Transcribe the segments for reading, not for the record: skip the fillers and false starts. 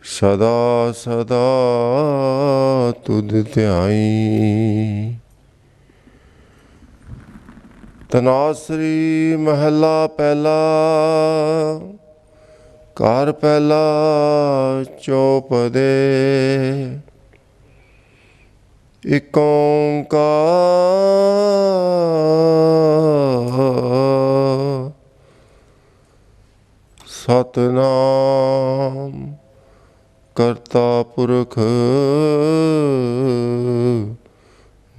सदा सदा तुध ध्याई। तनासरी महला पहला, घर पहला चौपदे। एक ओंकार सतनाम करता पुरख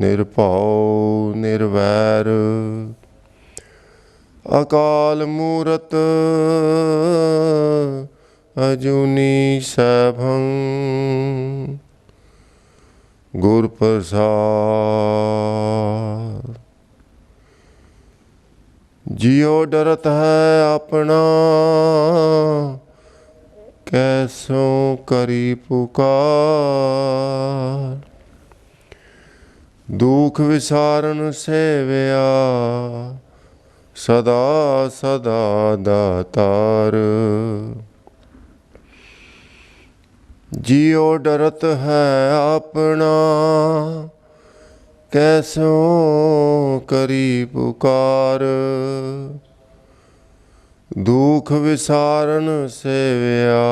निरभउ निर्वैर। अकाल मूरत अजूनी सैभं गुर प्रसाद। जियो डरत है अपना, कैसों करी पुकार। दुख विसारन सेवया, सदा सदा दातार। जियो डरत है अपना, कैसों करी पुकार। दुख विसारन सेवया,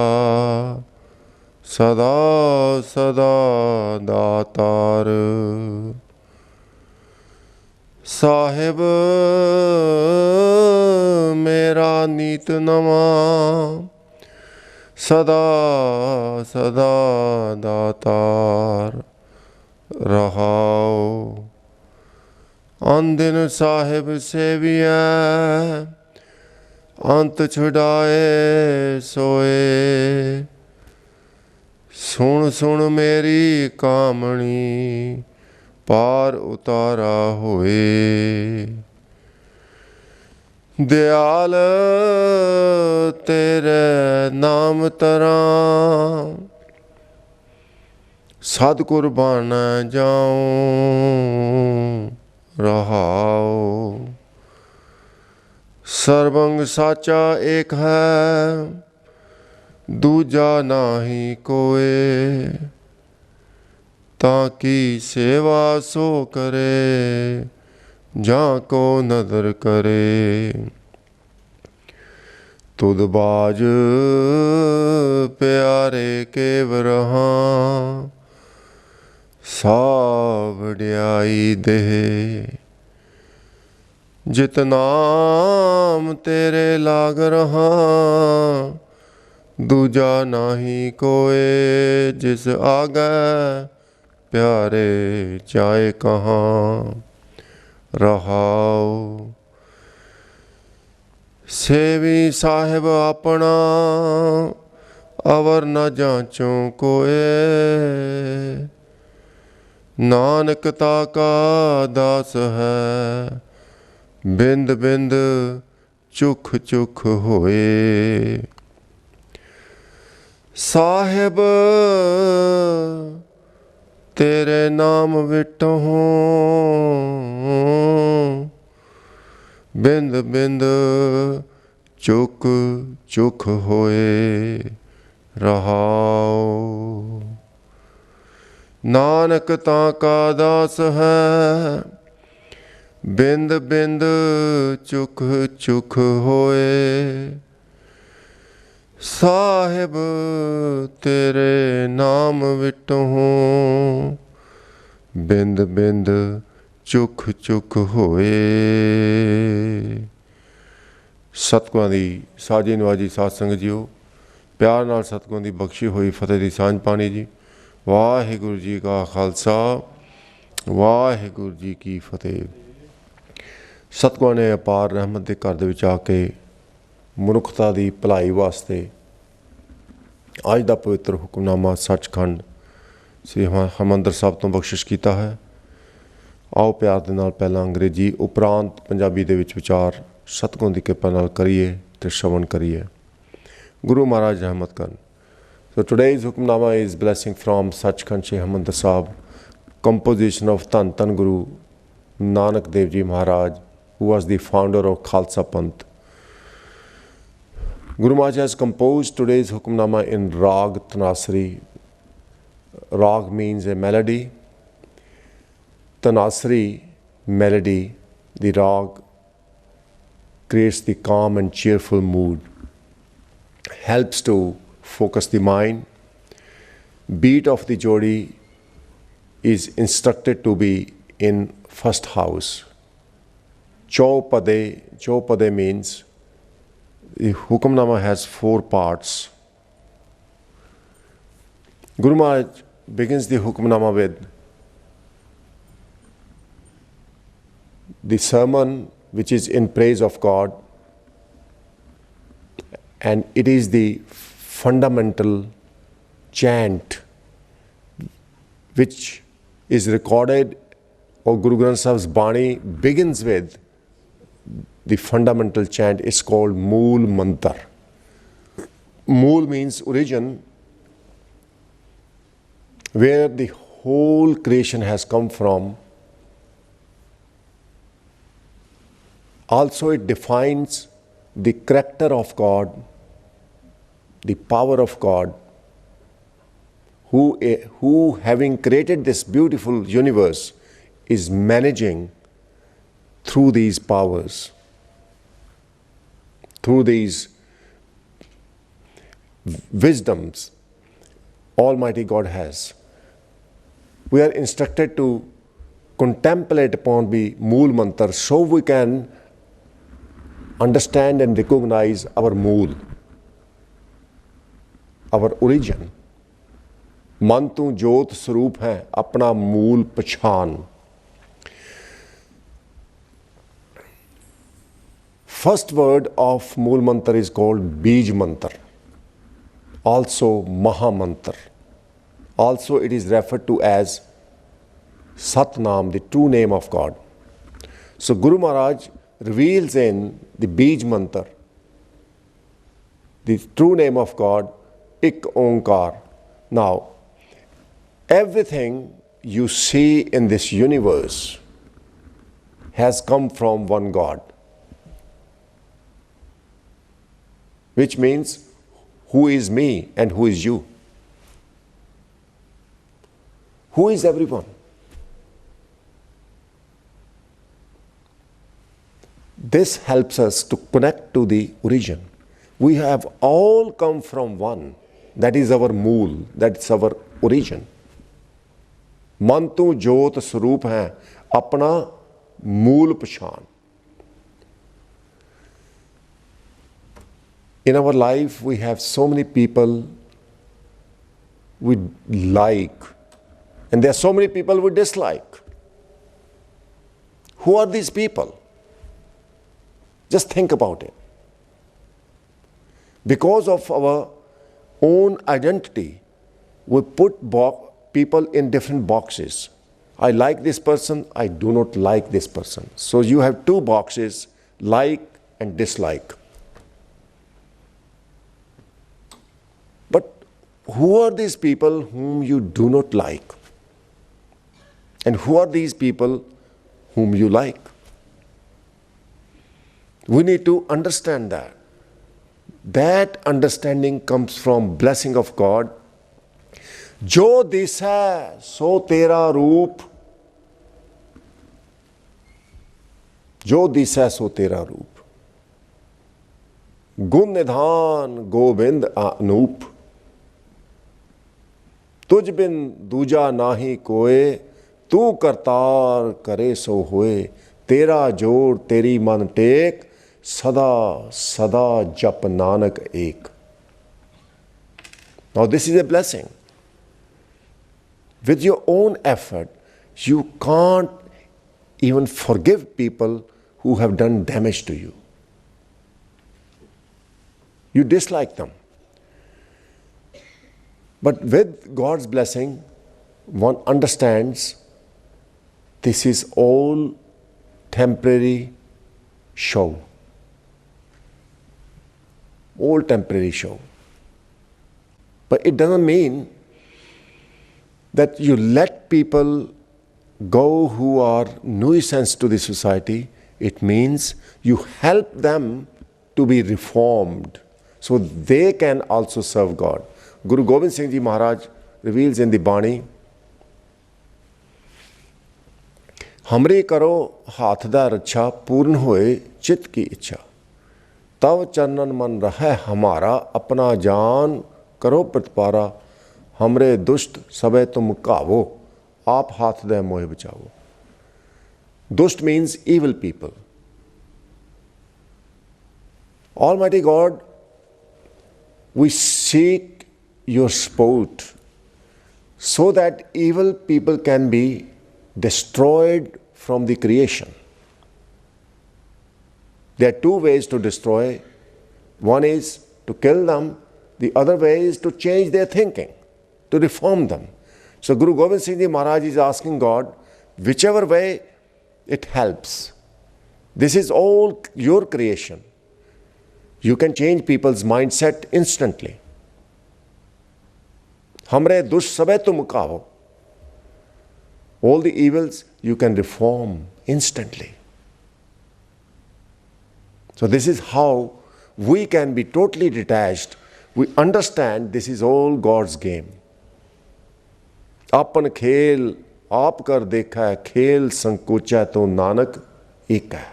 सदा सदा दातार। साहिब मेरा नीत नवा, सदा सदा दातार रहाओ। अन दिन साहिब सेविया, अंत छुड़ाए सोए। सुन सुन मेरी कामणी, पार उतारा होए। दयाल तेरे नाम तरा, सद कुर्बान जाऊं रहाओ। सर्वंग साचा एक है, दूजा नाही कोय। ताकि सेवा सो करे, जां को नदर करे। तुद बाज प्यारे के वरहां, सा वड्याई दे। जित नाम तेरे लाग रहा, दूजा नाही कोय। जिस आगे प्यारे जाए कहाँ रहाओ। सेवी साहिब अपना, अवर न जांचो कोय। नानक ताका दास है, बिंद बिंद चुख चुख होए। साहिब तेरे नाम विटों, बिंद बिंद चुक चुख होए रहाओ। नानक ताका दास है, बिंद बिंद चुख चुख होए। साहिब तेरे नाम विटों, बिंद बिंद चुख चुख होए। सतगुਰਾਂ ਦੀ ਸਾਜੀ ਨਵਾਜੀ ਸਾਧ ਸੰਗਤ ਜੀਓ, ਪਿਆਰ ਨਾਲ ਸਤਿਗੁਰਾਂ ਦੀ ਬਖਸ਼ੀ ਹੋਈ ਫਤਿਹ ਦੀ ਸਾਂਝ ਪਾਣੀ ਜੀ। ਵਾਹਿਗੁਰੂ ਜੀ ਕਾ ਖਾਲਸਾ, ਵਾਹਿਗੁਰੂ ਜੀ ਕੀ ਫਤਿਹ। ਸਤਿਗੁਰਾਂ ਨੇ ਅਪਾਰ ਰਹਿਮਤ ਦੇ ਘਰ ਦੇ ਵਿੱਚ ਆ ਕੇ ਮਨੁੱਖਤਾ ਦੀ ਭਲਾਈ ਵਾਸਤੇ ਅੱਜ ਦਾ ਪਵਿੱਤਰ ਹੁਕਮਨਾਮਾ ਸੱਚਖੰਡ ਸ੍ਰੀ ਹਰਿਮੰਦਰ ਸਾਹਿਬ ਤੋਂ ਬਖਸ਼ਿਸ਼ ਕੀਤਾ ਹੈ। ਆਓ ਪਿਆਰ ਦੇ ਨਾਲ ਪਹਿਲਾਂ ਅੰਗਰੇਜ਼ੀ ਉਪਰੰਤ ਪੰਜਾਬੀ ਦੇ ਵਿੱਚ ਵਿਚਾਰ ਸਤਿਗੁਰਾਂ ਦੀ ਕਿਰਪਾ ਨਾਲ ਕਰੀਏ ਅਤੇ ਸ਼ਰਵਣ ਕਰੀਏ। ਗੁਰੂ ਮਹਾਰਾਜ ਰਹਿਮਤ ਕਰਨ। So today's Hukmnama is blessing from Sachkhand Shri Harmandir Sahib, composition of Dhan Dhan Guru Nanak Dev Ji Maharaj, who was the founder of Khalsa Panth. Guru Maharaj has composed today's Hukamnama in Rag Tanasri. Rag means a melody. Tanasri, melody. The Rag creates the calm and cheerful mood, helps to focus the mind. Beat of the Jodi is instructed to be in first house. Chaupade means the Hukamnama has 4 parts. Guru Maharaj begins the Hukamnama with the sermon which is in praise of God, and it is the fundamental chant which is recorded, or Guru Granth Sahib's Bani begins with the fundamental chant. Is called Mool Mantar. Mool means origin, where the whole creation has come from. Also, it defines the character of God, the power of God, who having created this beautiful universe is managing through these powers, through these wisdoms Almighty God has. We are instructed to contemplate upon the Mool Mantar so we can understand and recognize our Mool, our origin. मन तू जोत स्वरूप है अपना मूल पहचान. First word of Mool Mantar is called Bij Mantar, also Maha Mantar. Also it is referred to as Satnam, the true name of God. So Guru Maharaj reveals in the Bij Mantar the true name of God, Ik Onkar. Now, everything you see in this universe has come from one God, which means who is me and who is you? Who is everyone? This helps us to connect to the origin. We have all come from one. That is our mool, that's our origin. मन तू जोत स्वरूप है अपना मूल पहचान. In our life, we have so many people we like, and there are so many people we dislike. Who are these people? Just think about it. Because of our own identity, we put people in different boxes. I like this person, I do not like this person. So you have 2 boxes, like and dislike. But who are these people whom you do not like? And who are these people whom you like? We need to understand that. That understanding comes from blessing of God. जो दिसै सो तेरा रूप, जो दिसै सो तेरा रूप, गुण निधान गोविंद अनूप, तुझ बिन दूजा नाही कोय, तू करतार करे सो होए, तेरा जोड़ तेरी मन टेक, सदा सदा जप नानक एक. Now this is a blessing. With your own effort, you can't even forgive people who have done damage to you. You dislike them. But with God's blessing, one understands this is all temporary show. All temporary show. But it doesn't mean that you let people go who are nuisance to the society. It means you help them to be reformed, so they can also serve God. Guru Gobind Singh Ji Maharaj reveals in the Bani, हमरे करो हाथ दा रक्षा पूर्ण होए चित की इच्छा, तव चरणन मन रहे हमारा, अपना जान करो प्रतिपारा, हमरे दुष्ट सबे तुम कावो, आप हाथ दे मोह बचावो. Dusht means evil people. Almighty God, we seek your support so that evil people can be destroyed from the creation. There are two ways to destroy. One is to kill them, the other way is to change their thinking, to reform them. So Guru Gobind Singh Ji Maharaj is asking God, whichever way it helps. This is all your creation. You can change people's mindset instantly. Hamre dush sabe tum kaho. All the evils you can reform instantly. So this is how we can be totally detached. We understand this is all God's game. Apan khel आप कर देखा है, खेल संकोचा तो नानक एक है.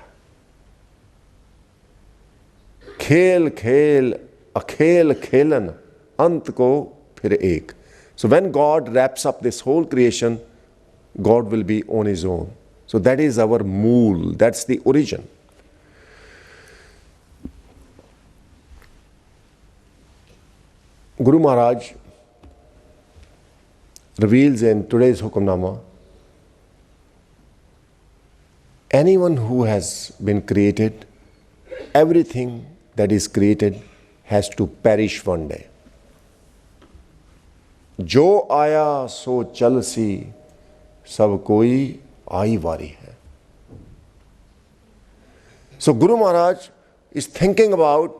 खेल खेल अखेल खेलन अंत को फिर एक. So when God wraps up this whole creation, God will be on his own. So that is our mool, that's the origin. Guru Maharaj reveals in today's Hukamnama, anyone who has been created, everything that is created has to perish one day. जो आया सो चल सी, सब कोई आई वारी है. So Guru Maharaj is thinking about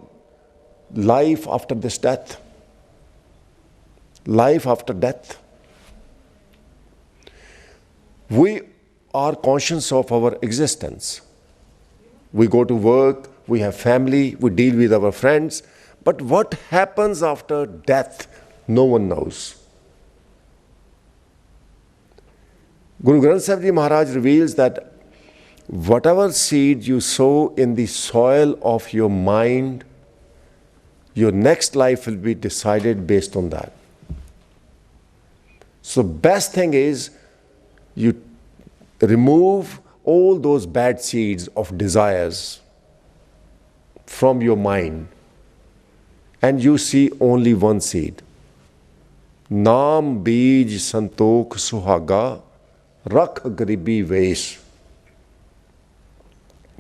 life after this death. Life after death. We are conscious of our existence. We go to work, we have family, we deal with our friends, but what happens after death, no one knows. Guru Granth Sahib Ji Maharaj reveals that whatever seed you sow in the soil of your mind, your next life will be decided based on that. So best thing is you remove all those bad seeds of desires from your mind and you see only one seed. Naam beej santokh suhaga, rakh garibi vesh.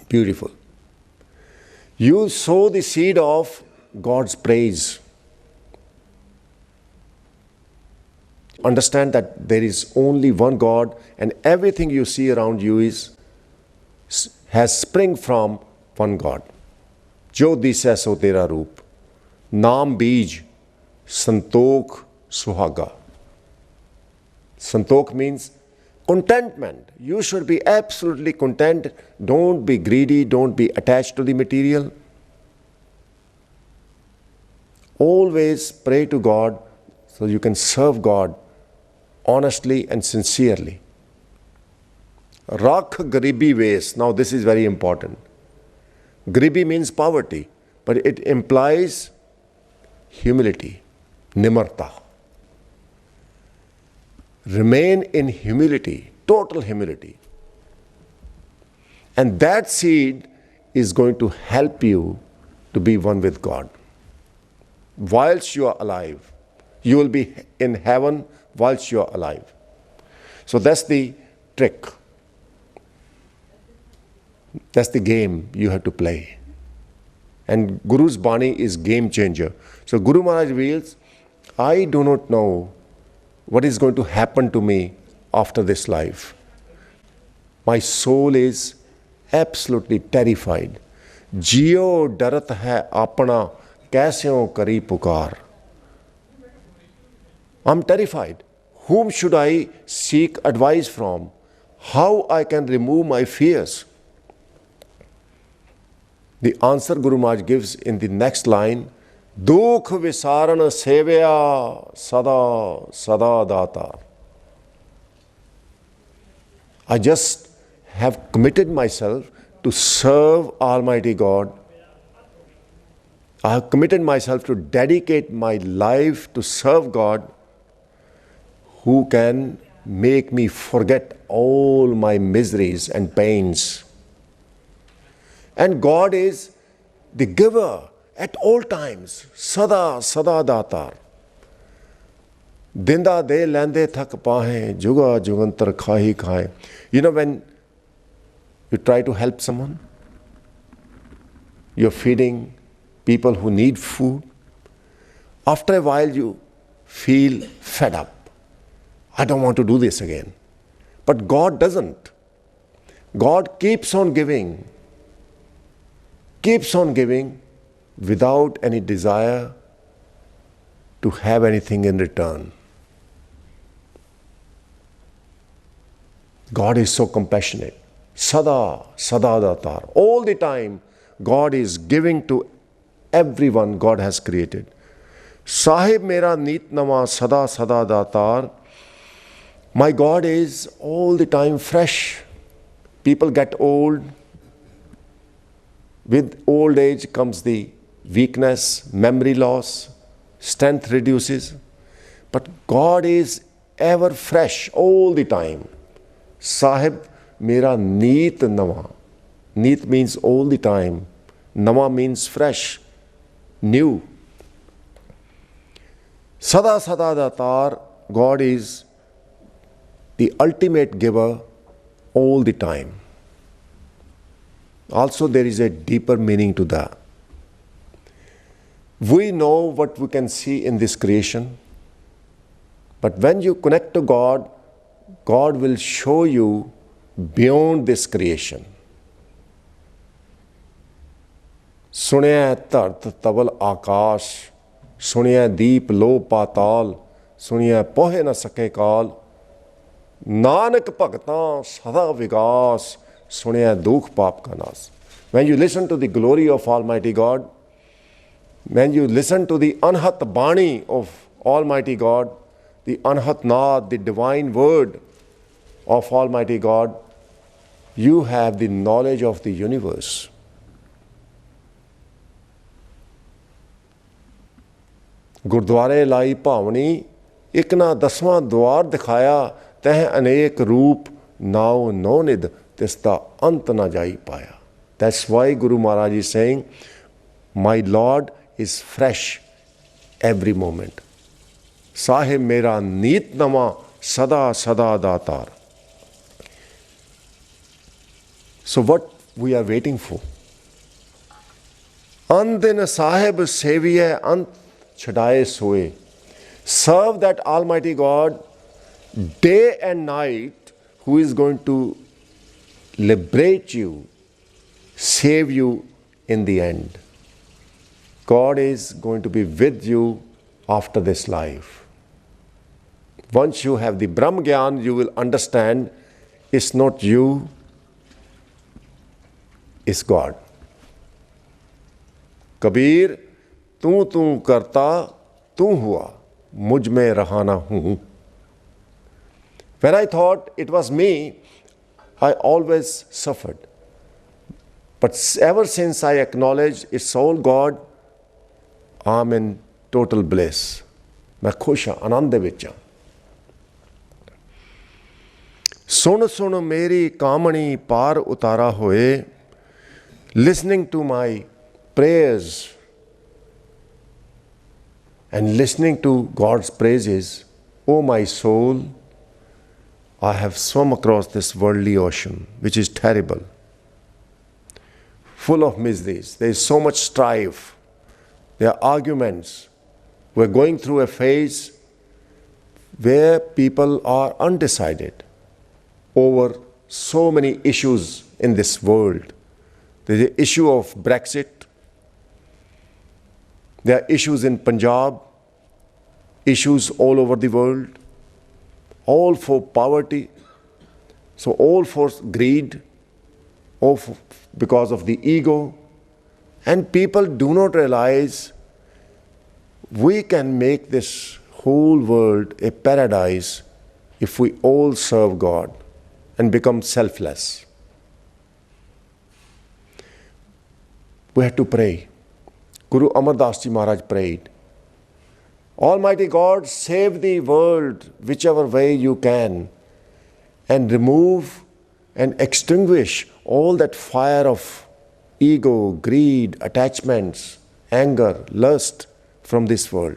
Beautiful. You sow the seed of God's praise. Understand that there is only one God and everything you see around you has spring from one God. Jo disa so tera roop. Naam beej santokh suhaga. Santokh means contentment. You should be absolutely content. Don't be greedy. Don't be attached to the material. Always pray to God so you can serve God honestly and sincerely. Rakh garibi vesh. Now this is very important. Garibi means poverty, but it implies humility, nimarta. Remain in humility, total humility. And that seed is going to help you to be one with God. Whilst you are alive, you will be in heaven whilst you are alive. So that's the trick. That's the game you have to play. And Guru's Bani is game changer. So Guru Maharaj reveals, I do not know what is going to happen to me after this life. My soul is absolutely terrified. Jiyo darat hai apna, kaisyon kari pukar. I'm terrified. Whom should I seek advice from? How I can remove my fears? The answer Guru Maharaj gives in the next line, दुख विसारण सेव्या सदा सदा दाता. I just have committed myself to serve Almighty God. I have committed myself to dedicate my life to serve God, who can make me forget all my miseries and pains. And God is the giver at all times. Sada sada datar. Dinda de lande thak pahe, juga jugantar khahi khaye. You know, when you try to help someone, you're feeding people who need food. After a while you feel fed up. I don't want to do this again. But God doesn't. God keeps on giving without any desire to have anything in return. God is so compassionate. Sada, sada datar. All the time, God is giving to everyone God has created. Sahib mera neet nama sada sada datar. My God is all the time fresh. People get old. With old age comes the weakness, memory loss, strength reduces. But God is ever fresh all the time. Sahib mera neet nama. Neet means all the time. Nama means fresh, new. Sada sada datar. God is the ultimate giver all the time. Also, there is a deeper meaning to that. We know what we can see in this creation, but when you connect to God, God will show you beyond this creation. सुनिया धरत तवल आकाश, सुनिया दीप लो पाताल, सुनिया पोहे न सके काल. नानक भगतां सदा Vegas, सुनिया दुख पाप का नाश. When you listen to the glory of Almighty God, when you listen to the Anhat Bani of Almighty God, the Anhat Naad, the divine word of Almighty God, you have the knowledge of the universe. गुरुद्वारे लाई भावनी, एक ना 10वां द्वार दिखाया, तह अनेक रूप नाव नौ निध, तिसदा अंत ना जाई पाया. That's why Guru Maharaj is saying, my Lord is fresh every moment. Sahib mera neet nama sada sada datar. So what we are waiting for? Andin Sahib seviye ant chadaye soe. Serve that Almighty God day and night, who is going to liberate you, save you in the end. God is going to be with you after this life. Once you have the Brahm Gyan, you will understand it's not you, it's God. Kabir, तू करता तू हुआ, मुझ में रहाना हूँ. When I thought it was me, I always suffered. But ever since I acknowledged it's all God, I'm in total bliss. मैं खुश हाँ, आनंद दे विच हाँ. सुन सुन मेरी कामणी पार उतारा होए. Listening to my prayers and listening to God's praises, oh my soul, I have swum across this worldly ocean, which is terrible, full of miseries. There is so much strife. There are arguments. We're going through a phase where people are undecided over so many issues in this world. There's the issue of Brexit. There are issues in Punjab, issues all over the world, all for poverty, so all for greed, all because of the ego. And people do not realize We can make this whole world a paradise if we all serve God and become selfless. We have to pray. Guru Amar Das Ji Maharaj prayed, Almighty God, save the world whichever way you can, and remove and extinguish all that fire of ego, greed, attachments, anger, lust from this world.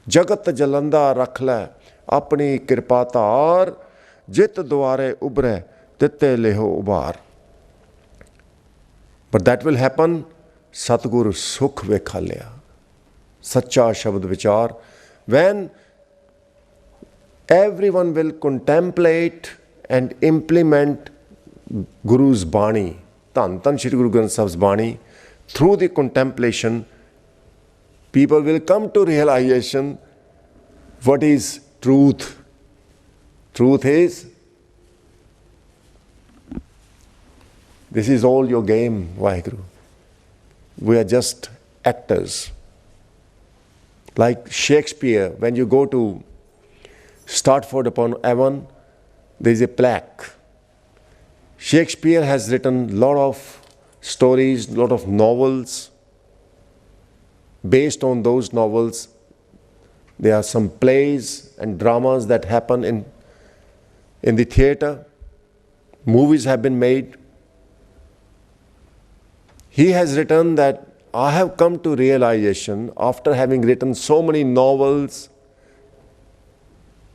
Jagat jalanda rakh le apni kripa tar, jit dware ubre titte leho ubar. But that will happen, Satguru Sukh vekha liya. Sacha Shabad Vichar, when everyone will contemplate and implement Guru's Bani, Tan Shri Guru Granth Sahib's Bani, through the contemplation, people will come to realization what is truth. Truth is, this is all your game, Vaheguru. We are just actors. Like Shakespeare, when you go to Stratford-upon-Avon, there is a plaque. Shakespeare has written a lot of stories, a lot of novels. Based on those novels, there are some plays and dramas that happen in the theatre. Movies have been made. He has written that I have come to realization after having written so many novels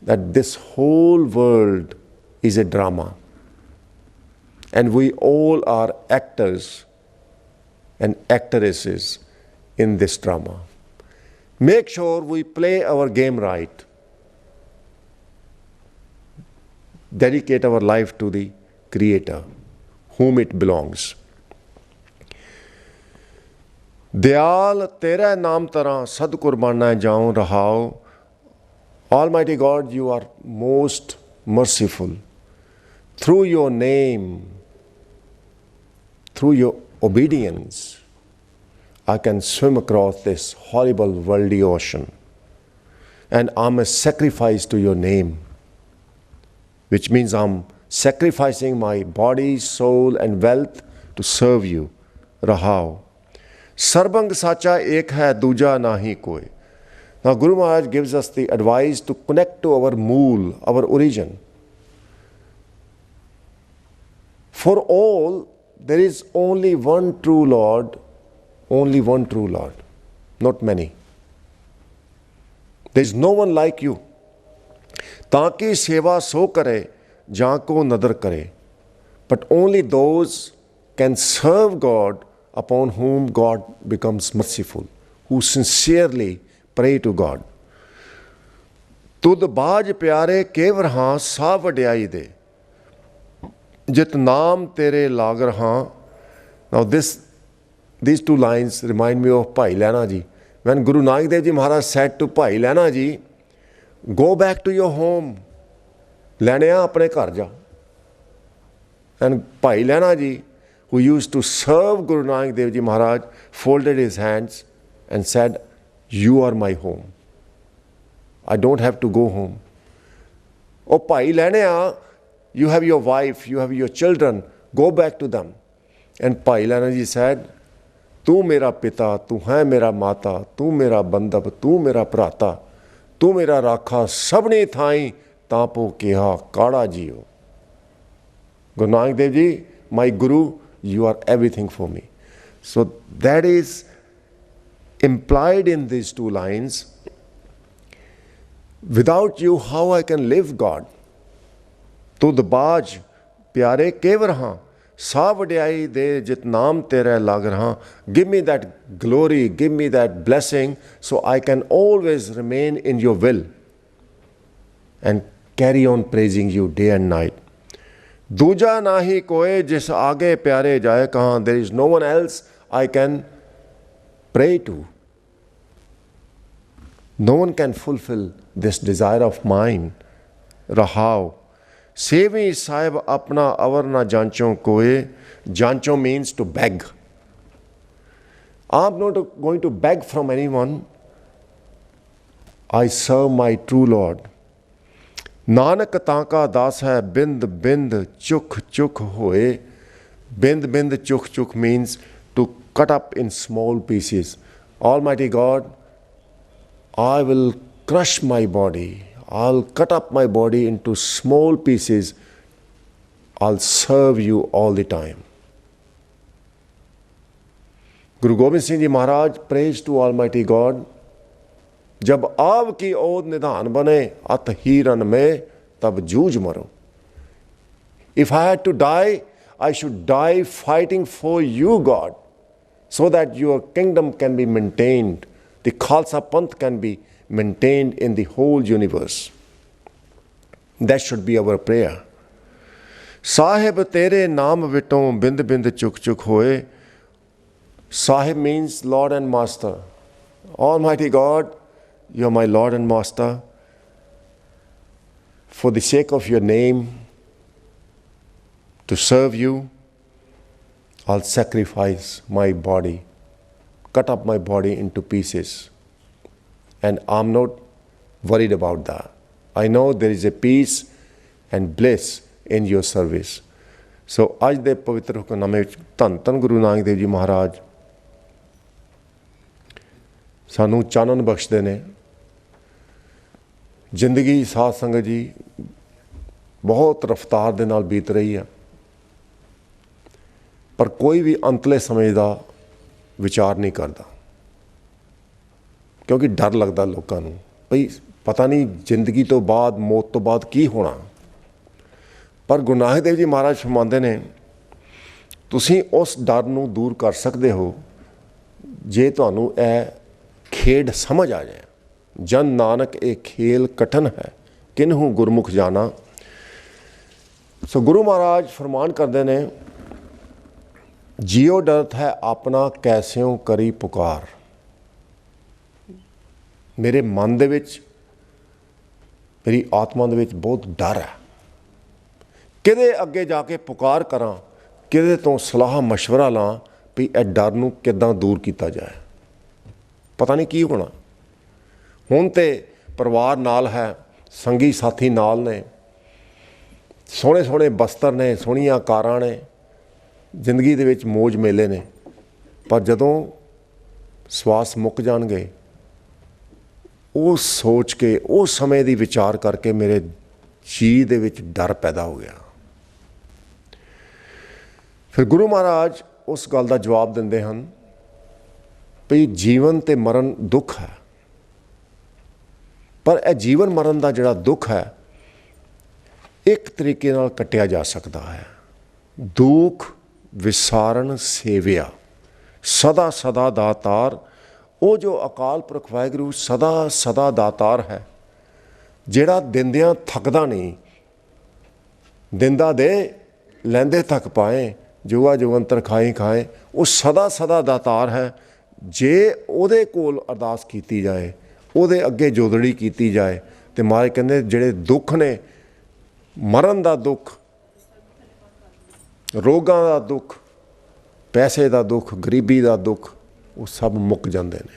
that this whole world is a drama. And we all are actors and actresses in this drama. Make sure we play our game right. Dedicate our life to the Creator, whom it belongs. Dayal Tera Naam Tara Sad Qurbana Jaun Rahao. Almighty God, you are most merciful. Through your name, through your obedience, I can swim across this horrible worldly ocean. And I'm a sacrifice to your name, which means I'm sacrificing my body, soul, and wealth to serve you. Rahao. Sarbang Sacha Ek Hai Duja Nahi Koi. Now Guru Maharaj gives us the advice to connect to our mool, our origin. For all, there is only one true Lord, not many. There is no one like you. Taaki seva so kare, jaako nadar kare. But only those can serve God upon whom God becomes merciful, who sincerely pray to God. Tud baaj pyare kevrhan sa vadiyai de. Jit naam tere lagarhan. Now these two lines remind me of Bhai Lehna Ji. When Guru Nanak Dev Ji Maharaj said to Bhai Lehna Ji, go back to your home. Lehna apne ghar ja. And Bhai Lehna Ji, who used to serve Guru Nanak Dev Ji Maharaj, folded his hands and said, you are my home. I don't have to go home. Oh Bhai Lehna, you have your wife, you have your children, go back to them. And Bhai Lehna Ji said, तू मेरा पिता, तू है मेरा माता, तू मेरा बंधव, तू मेरा भ्राता, तू मेरा राखा, सबने थाई तापो केहा काड़ा जियो. Guru Nanak Dev Ji, my Guru, you are everything for me. So that is implied in these two lines. Without you, how I can live, God? Tud baaj pyare kevrhan. Sa vadiyai de jit naam tera lagarhan. Give me that glory, give me that blessing, so I can always remain in your will and carry on praising you day and night. Duja nahi koe jis aage pyare jaye kahan. There is no one else I can pray to. No one can fulfill this desire of mine. Rahao. Sevi sahib apna avar na jancho koe. Jancho means to beg. I'm not going to beg from anyone. I serve my true Lord. Nanak ताका दास है बिंद बिंद चुख चुख होए. Bind bind chuk chuk means to cut up in small pieces. Almighty God, I will crush my body. I'll cut up my body into small pieces. I'll serve you all the time. Guru Gobind Singh Ji Maharaj prays to Almighty God, जब आपकी ओर निधान बने अत ही run में तब जूझ मरो. If I had to die, I should die fighting for you, God, so that your kingdom can be maintained, the Khalsa Panth can be maintained in the whole universe. That should be our prayer. Sahib tere naam viton bind bind chuk chuk hoye. Sahib means Lord and Master. Almighty God, you are my Lord and Master. For the sake of your name, to serve you, I'll sacrifice my body, cut up my body into pieces. And I'm not worried about that. I know there is a peace and bliss in your service. So, ਅੱਜ ਦੇ ਪਵਿੱਤਰ ਹੁਕਮਨਾਮੇ ਵਿੱਚ ਧੰਨ ਧੰਨ ਗੁਰੂ ਨਾਨਕ ਦੇਵ ਜੀ ਮਹਾਰਾਜ ਸਾਨੂੰ ਚਾਨਣ ਬਖਸ਼ਦੇ ਨੇ. ਜ਼ਿੰਦਗੀ ਸਾਧ ਸੰਗਤ ਜੀ ਬਹੁਤ ਰਫਤਾਰ ਦੇ ਨਾਲ ਬੀਤ ਰਹੀ ਹੈ, ਪਰ ਕੋਈ ਵੀ ਅੰਤਲੇ ਸਮੇਂ ਦਾ ਵਿਚਾਰ ਨਹੀਂ ਕਰਦਾ, ਕਿਉਂਕਿ ਡਰ ਲੱਗਦਾ ਲੋਕਾਂ ਨੂੰ ਭਈ ਪਤਾ ਨਹੀਂ ਜ਼ਿੰਦਗੀ ਤੋਂ ਬਾਅਦ, ਮੌਤ ਤੋਂ ਬਾਅਦ ਕੀ ਹੋਣਾ. ਪਰ ਗੁਰੂ ਨਾਨਕ ਦੇਵ ਜੀ ਮਹਾਰਾਜ ਫਰਮਾਉਂਦੇ ਨੇ ਤੁਸੀਂ ਉਸ ਡਰ ਨੂੰ ਦੂਰ ਕਰ ਸਕਦੇ ਹੋ ਜੇ ਤੁਹਾਨੂੰ ਇਹ ਖੇਡ ਸਮਝ ਆ ਜਾਏ. ਜਨ ਨਾਨਕ ਇਹ ਖੇਲ ਕਠਨ ਹੈ ਕਿਨਹੂ ਗੁਰਮੁਖ ਜਾਣਾ. ਸੋ ਗੁਰੂ ਮਹਾਰਾਜ ਫਰਮਾਨ ਕਰਦੇ ਨੇ ਜਿਉ ਡਰਤ ਹੈ ਆਪਣਾ ਕੈਸਿਓ ਕਰੀ ਪੁਕਾਰ. ਮੇਰੇ ਮਨ ਦੇ ਵਿੱਚ, ਮੇਰੀ ਆਤਮਾ ਦੇ ਵਿੱਚ ਬਹੁਤ ਡਰ ਹੈ. ਕਿਹਦੇ ਅੱਗੇ ਜਾ ਕੇ ਪੁਕਾਰ ਕਰਾਂ, ਕਿਹਦੇ ਤੋਂ ਸਲਾਹ ਮਸ਼ਵਰਾ ਲਾਂ ਵੀ ਇਹ ਡਰ ਨੂੰ ਕਿੱਦਾਂ ਦੂਰ ਕੀਤਾ ਜਾਏ. ਪਤਾ ਨਹੀਂ ਕੀ ਹੋਣਾ. ਹੁਣ ਤਾਂ ਪਰਿਵਾਰ ਨਾਲ ਹੈ, ਸੰਗੀ ਸਾਥੀ ਨਾਲ ਨੇ, ਸੋਹਣੇ ਸੋਹਣੇ ਬਸਤਰ ਨੇ, ਸੋਹਣੀਆਂ ਕਾਰਾਂ ਨੇ, ਜ਼ਿੰਦਗੀ ਦੇ ਵਿੱਚ ਮੌਜ ਮੇਲੇ ਨੇ, ਪਰ ਜਦੋਂ ਸਵਾਸ ਮੁੱਕ ਜਾਣਗੇ ਉਹ ਸੋਚ ਕੇ, ਉਹ ਸਮੇਂ ਦੀ ਵਿਚਾਰ ਕਰਕੇ ਮੇਰੇ ਜੀ ਦੇ ਵਿੱਚ ਡਰ ਪੈਦਾ ਹੋ ਗਿਆ. ਫਿਰ ਗੁਰੂ ਮਹਾਰਾਜ ਉਸ ਗੱਲ ਦਾ ਜਵਾਬ ਦਿੰਦੇ ਹਨ ਵੀ ਜੀਵਨ ਅਤੇ ਮਰਨ ਦੁੱਖ ਹੈ, ਪਰ ਇਹ ਜੀਵਨ ਮਰਨ ਦਾ ਜਿਹੜਾ ਦੁੱਖ ਹੈ ਇੱਕ ਤਰੀਕੇ ਨਾਲ ਕੱਟਿਆ ਜਾ ਸਕਦਾ ਹੈ. ਦੁੱਖ ਵਿਸਾਰਨ ਸੇਵਿਆ ਸਦਾ ਸਦਾ ਦਾਤਾਰ. ਉਹ ਜੋ ਅਕਾਲ ਪੁਰਖ ਵਾਹਿਗੁਰੂ ਸਦਾ ਸਦਾ ਦਾਤਾਰ ਹੈ, ਜਿਹੜਾ ਦਿੰਦਿਆਂ ਥੱਕਦਾ ਨਹੀਂ, ਦਿੰਦਾ ਦੇ ਲੈਂਦੇ ਥੱਕ ਪਾਏ, ਜੁਗਾ ਜੁਗੰਤਰ ਖਾਏ ਖਾਏ. ਉਹ ਸਦਾ ਸਦਾ ਦਾਤਾਰ ਹੈ. ਜੇ ਉਹਦੇ ਕੋਲ ਅਰਦਾਸ ਕੀਤੀ ਜਾਏ, ਉਹਦੇ ਅੱਗੇ ਜੋਦੜੀ ਕੀਤੀ ਜਾਏ, ਅਤੇ ਮਹਾਰਾਜ ਕਹਿੰਦੇ ਜਿਹੜੇ ਦੁੱਖ ਨੇ, ਮਰਨ ਦਾ ਦੁੱਖ, ਰੋਗਾਂ ਦਾ ਦੁੱਖ, ਪੈਸੇ ਦਾ ਦੁੱਖ, ਗਰੀਬੀ ਦਾ ਦੁੱਖ, ਉਹ ਸਭ ਮੁੱਕ ਜਾਂਦੇ ਨੇ.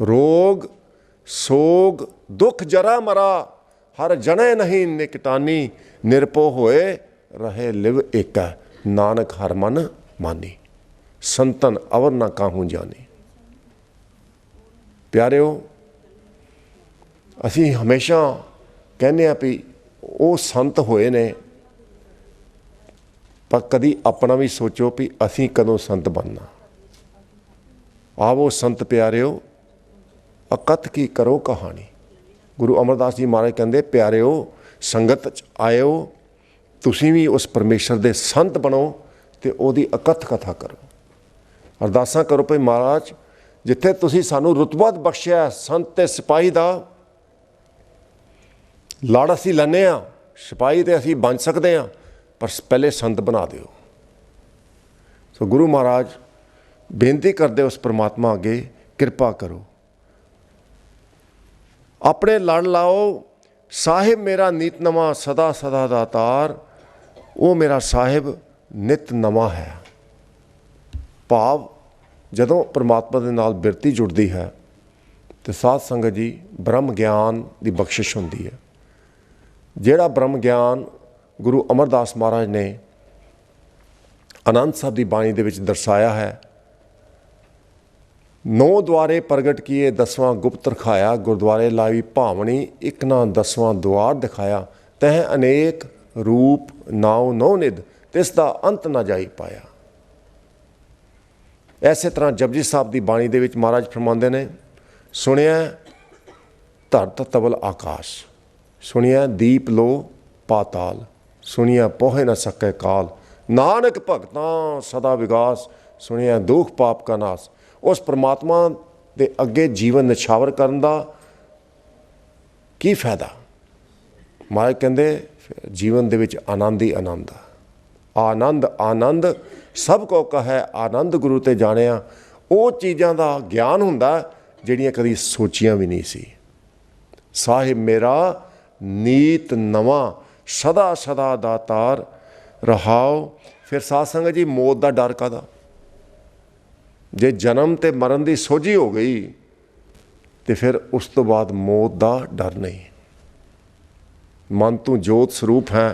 ਰੋਗ ਸੋਗ ਦੁੱਖ ਜਰਾ ਮਰਾ ਹਰ ਜਣੇ ਨਹੀਂ ਨਿਕਟਾਨੀ. ਨਿਰਭਉ ਹੋਏ ਰਹੇ ਲਿਵ ਏਕਾ ਨਾਨਕ ਹਰ ਮਨ ਮਾਨੀ. ਸੰਤਨ ਅਵਰ ਨਾ ਕਾਹੂ ਜਾਨੀ. ਪਿਆਰਿਓ, ਅਸੀਂ ਹਮੇਸ਼ਾ ਕਹਿੰਦੇ ਹਾਂ ਵੀ ਉਹ ਸੰਤ ਹੋਏ ਨੇ, ਪਰ ਕਦੀ ਆਪਣਾ ਵੀ ਸੋਚੋ ਵੀ ਅਸੀਂ ਕਦੋਂ ਸੰਤ ਬਣਨਾ. ਆਵੋ ਸੰਤ ਪਿਆਰਿਓ ਅਕਥ ਕੀ ਕਰੋ ਕਹਾਣੀ. ਗੁਰੂ ਅਮਰਦਾਸ ਜੀ ਮਹਾਰਾਜ ਕਹਿੰਦੇ ਪਿਆਰਿਓ ਸੰਗਤ 'ਚ ਆਇਓ, ਤੁਸੀਂ ਵੀ ਉਸ ਪਰਮੇਸ਼ਰ ਦੇ ਸੰਤ ਬਣੋ ਅਤੇ ਉਹਦੀ ਅਕਥ ਕਥਾ ਕਰੋ. ਅਰਦਾਸਾਂ ਕਰੋ ਭਈ ਮਹਾਰਾਜ ਜਿੱਥੇ ਤੁਸੀਂ ਸਾਨੂੰ ਰੁਤਬਾ ਬਖਸ਼ਿਆ ਸੰਤ ਅਤੇ ਸਿਪਾਹੀ ਦਾ, ਲੜ ਅਸੀਂ ਲੈਂਦੇ ਹਾਂ, ਸਿਪਾਹੀ ਤਾਂ ਅਸੀਂ ਬਣ ਸਕਦੇ ਹਾਂ, ਪਰ ਪਹਿਲੇ ਸੰਤ ਬਣਾ ਦਿਓ. ਸੋ ਗੁਰੂ ਮਹਾਰਾਜ ਬੇਨਤੀ ਕਰਦੇ ਉਸ ਪਰਮਾਤਮਾ ਅੱਗੇ ਕਿਰਪਾ ਕਰੋ, ਆਪਣੇ ਲੜ ਲਾਓ. ਸਾਹਿਬ ਮੇਰਾ ਨੀਤ ਨਵਾਂ ਸਦਾ ਸਦਾ ਦਾਤਾਰ. ਉਹ ਮੇਰਾ ਸਾਹਿਬ ਨਿਤ ਨਵਾਂ ਹੈ. ਭਾਵ ਜਦੋਂ ਪਰਮਾਤਮਾ ਦੇ ਨਾਲ ਬਿਰਤੀ ਜੁੜਦੀ ਹੈ तो साध संगत जी ब्रह्म ज्ञान की बख्शिश होंदी है। जिहड़ा ब्रह्म ज्ञान गुरु अमरदास महाराज ने आनंद साहब की बाणी दे विच दर्शाया है। 9 द्वारे प्रगट किए 10वां गुप्त रखाया, गुरुद्वारे लावी भावनी एक ना 10वां द्वार दिखाया, तह अनेक रूप नाव नौनिध तिसदा अंत ना जाई पाया। इस तरह जपजी साहब की बाणी दे विच महाराज फरमाते ने, सुनिया धरत तबल आकाश, सुनिया दीप लो पाताल, सुनिया पोहे न सके काल, नानक भगतां सदा विगास, सुनिया दुख पाप का नाश। उस परमात्मा के अगे जीवन निछावर करन दा की फायदा? महाराज कहंदे जीवन दे विच आनंद ही आनंद आ। आनंद आनंद सब को कहे आनंद गुरु ते जानिया। वो चीज़ां दा ज्ञान हुंदा जिहड़ियां कदी सोचियां भी नहीं सी। साहिब मेरा नीत नवा सदा सदा दातार रहाओ। फिर साध संगत जी मौत का डर कादा? जे जन्म ते मरण की सोझी हो गई तो फिर उस तो बाद मौत का डर नहीं। मन तू जोत स्वरूप है,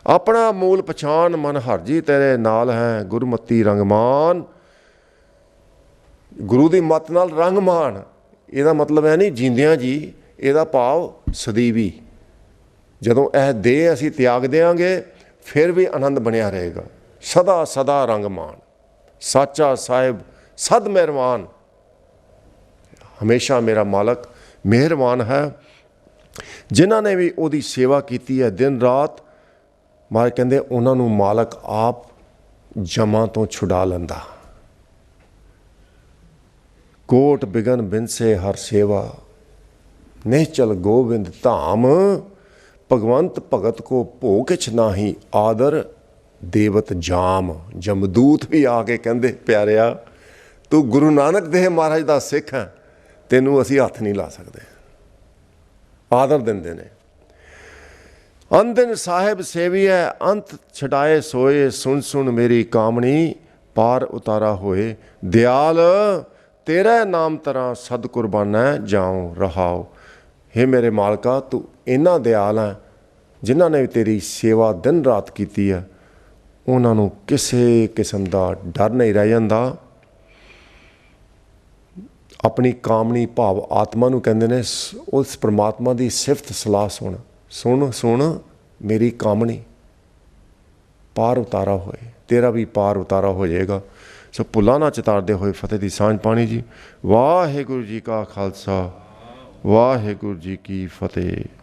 अपना मूल पछाण, मन हर जी तेरे नाल है, गुरमती रंगमान। गुरु की मत नाल रंगमान, ਇਹਦਾ मतलब है नहीं जींदियां जी, ਇਹਦਾ भाव सदीवी। जदों यह देह असीं त्याग देंगे फिर भी आनंद बनिया रहेगा। सदा सदा रंगमान, साचा साहिब सद मेहरबान, हमेशा मेरा मालक मेहरबान है। जिन्हां ने भी उहदी सेवा की है दिन रात, महाराज कहंदे उन्हां नूं मालक आप जमा तो छुड़ा लैंदा। कोट बिगन बिनसे हर सेवा, निश्चल गोविंद धाम, भगवंत भगत को भो किछ नाही, आदर देवत जाम। जमदूत भी आके कहंदे प्यारिया तू गुरु नानक देव महाराज दा सिख है, तेनू असीं हथ नहीं ला सकते। आदर दिंदे ने। अंदिन साहिब सेवी है अंत छडाए सोए, सुन सुन मेरी कामनी पार उतारा होए। दयाल तेरा नाम तरह सद कुर्बाना जाऊं रहाओ। हे मेरे मालका तू इन्ना दयाल है, जिन्हां ने तेरी सेवा दिन रात की है उन्होंने किसी किस्म का डर नहीं रह जाता। अपनी कामनी भाव आत्मा नूं कहंदे ने, उस परमात्मा की सिफत सलाह सुन, सुन सुन मेरी कामनी पार उतारा होए, तेरा भी पार उतारा हो जाएगा। सो भुलां ना चितारदे होए फतेह दी सांझ पाणी जी। वाहिगुरू जी का खालसा, वाहिगुरू जी की फतेह।